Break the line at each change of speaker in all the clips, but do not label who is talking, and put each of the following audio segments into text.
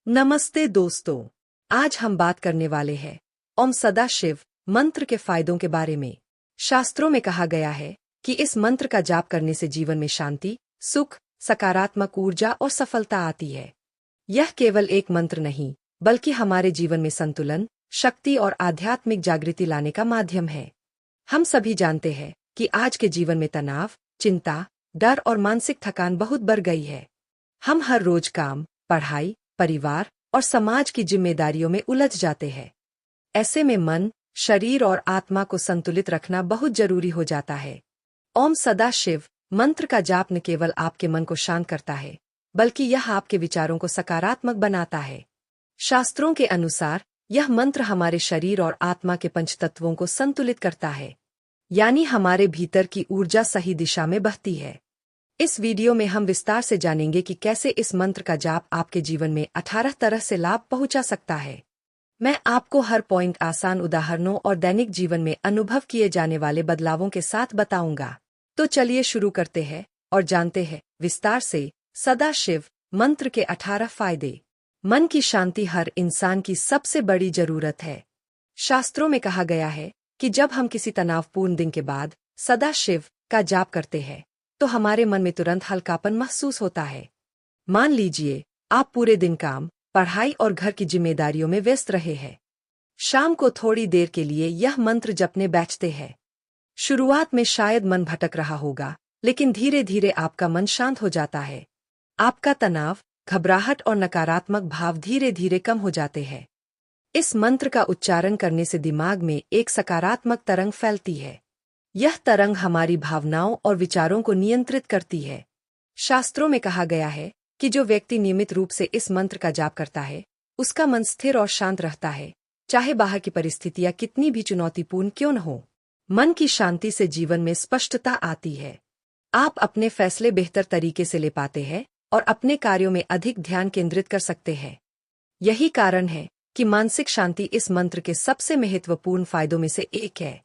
नमस्ते दोस्तों। आज हम बात करने वाले हैं ओम सदाशिव मंत्र के फायदों के बारे में। शास्त्रों में कहा गया है कि इस मंत्र का जाप करने से जीवन में शांति, सुख, सकारात्मक ऊर्जा और सफलता आती है। यह केवल एक मंत्र नहीं, बल्कि हमारे जीवन में संतुलन, शक्ति और आध्यात्मिक जागृति लाने का माध्यम है। हम सभी जानते हैं कि आज के जीवन में तनाव, चिंता, डर और मानसिक थकान बहुत बढ़ गई है। हम हर रोज काम, पढ़ाई, परिवार और समाज की जिम्मेदारियों में उलझ जाते हैं। ऐसे में मन, शरीर और आत्मा को संतुलित रखना बहुत जरूरी हो जाता है। ओम सदाशिव मंत्र का जाप न केवल आपके मन को शांत करता है, बल्कि यह आपके विचारों को सकारात्मक बनाता है। शास्त्रों के अनुसार यह मंत्र हमारे शरीर और आत्मा के पंचतत्वों को संतुलित करता है, यानी हमारे भीतर की ऊर्जा सही दिशा में बहती है। इस वीडियो में हम विस्तार से जानेंगे कि कैसे इस मंत्र का जाप आपके जीवन में 18 तरह से लाभ पहुंचा सकता है। मैं आपको हर पॉइंट आसान उदाहरणों और दैनिक जीवन में अनुभव किए जाने वाले बदलावों के साथ बताऊंगा। तो चलिए शुरू करते हैं और जानते हैं विस्तार से सदाशिव मंत्र के 18 फायदे। मन की शांति हर इंसान की सबसे बड़ी जरूरत है। शास्त्रों में कहा गया है कि जब हम किसी तनावपूर्ण दिन के बाद सदाशिव का जाप करते हैं तो हमारे मन में तुरंत हल्कापन महसूस होता है। मान लीजिए आप पूरे दिन काम, पढ़ाई और घर की जिम्मेदारियों में व्यस्त रहे हैं। शाम को थोड़ी देर के लिए यह मंत्र जपने बैठते हैं। शुरुआत में शायद मन भटक रहा होगा, लेकिन धीरे धीरे आपका मन शांत हो जाता है। आपका तनाव, घबराहट और नकारात्मक भाव धीरे धीरे कम हो जाते हैं। इस मंत्र का उच्चारण करने से दिमाग में एक सकारात्मक तरंग फैलती है। यह तरंग हमारी भावनाओं और विचारों को नियंत्रित करती है। शास्त्रों में कहा गया है कि जो व्यक्ति नियमित रूप से इस मंत्र का जाप करता है, उसका मन स्थिर और शांत रहता है, चाहे बाहर की परिस्थितियां कितनी भी चुनौतीपूर्ण क्यों न हो। मन की शांति से जीवन में स्पष्टता आती है। आप अपने फैसले बेहतर तरीके से ले पाते हैं और अपने कार्यों में अधिक ध्यान केंद्रित कर सकते हैं। यही कारण है कि मानसिक शांति इस मंत्र के सबसे महत्वपूर्ण फायदों में से एक है।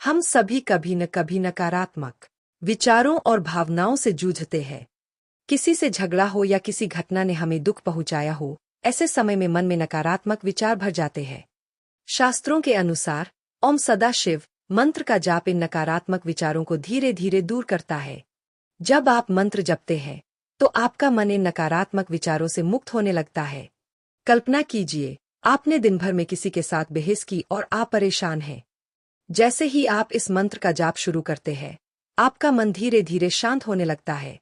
हम सभी कभी न कभी नकारात्मक विचारों और भावनाओं से जूझते हैं। किसी से झगड़ा हो या किसी घटना ने हमें दुख पहुंचाया हो, ऐसे समय में मन में नकारात्मक विचार भर जाते हैं। शास्त्रों के अनुसार ओम सदाशिव मंत्र का जाप इन नकारात्मक विचारों को धीरे धीरे दूर करता है। जब आप मंत्र जपते हैं तो आपका मन इन नकारात्मक विचारों से मुक्त होने लगता है। कल्पना कीजिए, आपने दिन भर में किसी के साथ बहस की और आप परेशान हैं। जैसे ही आप इस मंत्र का जाप शुरू करते हैं, आपका मन धीरे धीरे शांत होने लगता है।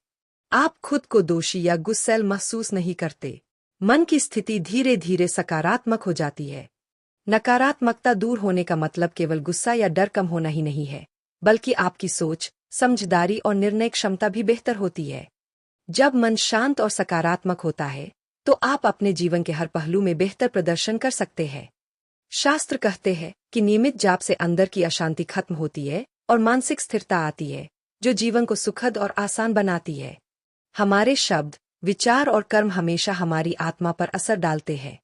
आप खुद को दोषी या गुस्सैल महसूस नहीं करते। मन की स्थिति धीरे धीरे सकारात्मक हो जाती है। नकारात्मकता दूर होने का मतलब केवल गुस्सा या डर कम होना ही नहीं है, बल्कि आपकी सोच, समझदारी और निर्णय क्षमता भी बेहतर होती है। जब मन शांत और सकारात्मक होता है, तो आप अपने जीवन के हर पहलू में बेहतर प्रदर्शन कर सकते हैं। शास्त्र कहते हैं कि नियमित जाप से अंदर की अशांति खत्म होती है और मानसिक स्थिरता आती है, जो जीवन को सुखद और आसान बनाती है। हमारे शब्द, विचार और कर्म हमेशा हमारी आत्मा पर असर डालते हैं।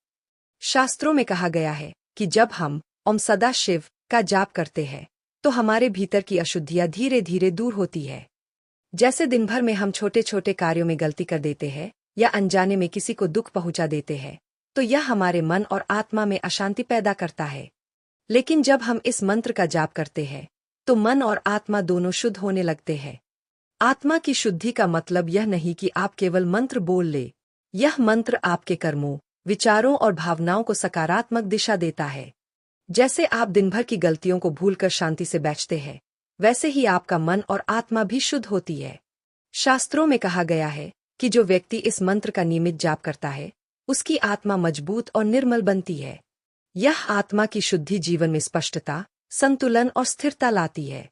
शास्त्रों में कहा गया है कि जब हम ओम सदाशिव का जाप करते हैं तो हमारे भीतर की अशुद्धियां धीरे धीरे दूर होती है। जैसे दिन भर में हम छोटे छोटे कार्यों में गलती कर देते हैं या अनजाने में किसी को दुख पहुंचा देते हैं, तो यह हमारे मन और आत्मा में अशांति पैदा करता है। लेकिन जब हम इस मंत्र का जाप करते हैं तो मन और आत्मा दोनों शुद्ध होने लगते हैं। आत्मा की शुद्धि का मतलब यह नहीं कि आप केवल मंत्र बोल ले। यह मंत्र आपके कर्मों, विचारों और भावनाओं को सकारात्मक दिशा देता है। जैसे आप दिन भर की गलतियों को भूलकर शांति से बैठते हैं, वैसे ही आपका मन और आत्मा भी शुद्ध होती है। शास्त्रों में कहा गया है कि जो व्यक्ति इस मंत्र का नियमित जाप करता है, उसकी आत्मा मजबूत और निर्मल बनती है। यह आत्मा की शुद्धि जीवन में स्पष्टता, संतुलन और स्थिरता लाती है।